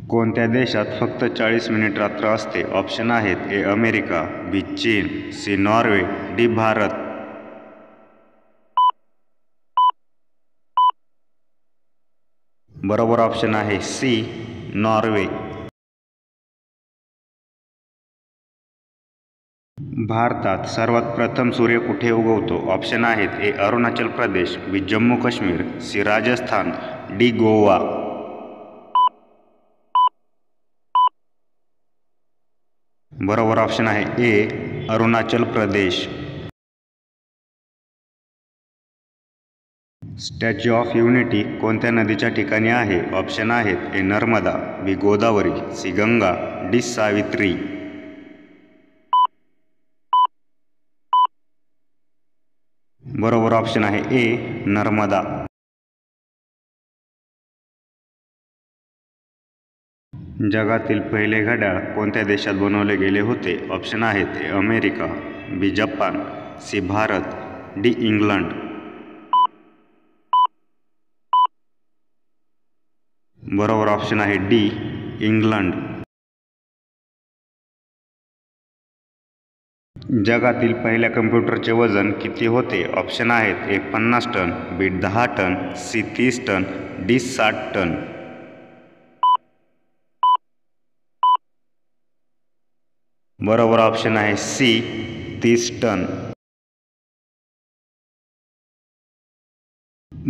कोणत्या देशात फक्त 40 मिनिट रात्र असते? ऑप्शन आहेत: ए अमेरिका, बी चीन, सी नॉर्वे, डी भारत. बरोबर ऑप्शन आहे सी नॉर्वे. भारतात सर्वात प्रथम सूर्य कुठे उगवतो? ऑप्शन आहेत: ए अरुणाचल प्रदेश, बी जम्मू काश्मीर, सी राजस्थान, डी गोवा. बरोबर ऑप्शन आहे ए Arunachal Pradesh. Statue of unity कोणत्या नदीच्या ठिकाणी आहे? ऑप्शन आहेत: ए नर्मदा, बी गोदावरी, सी गंगा, डी सावित्री. बरोबर ऑप्शन आहे ए नर्मदा. जगातील पहिले घड्याळ कोणत्या देशात बनवले गेले होते? ऑप्शन आहेत: A America, B Japan, C Bharat, D England. बरोबर ऑप्शन आहे डी इंग्लंड. जगातील पहिल्या कम्प्युटरचे वजन किती होते? ऑप्शन आहेत: A 50 ton, B 10 ton, C 30 ton, D 60 ton. बरोबर ऑप्शन आहे सी 30 टन.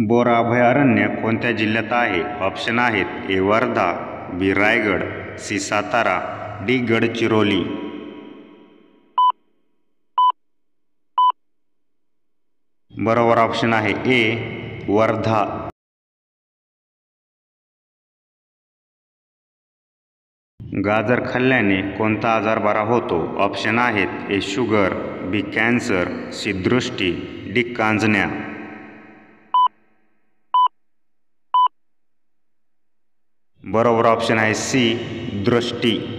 बोरा अभयारण्य कोणत्या जिल्ह्यात आहे? ऑप्शन आहेत: A Wardha, B Raigad, C Satara, D Gadchiroli. बरोबर ऑप्शन आहे ए वर्धा. गाजर खाल्ल्याने कोणता आजार बरा होतो? ऑप्शन आहेत: ए शुगर, बी कॅन्सर, सी दृष्टी, डी कांजण्या. बरोबर ऑप्शन आहे सी दृष्टी.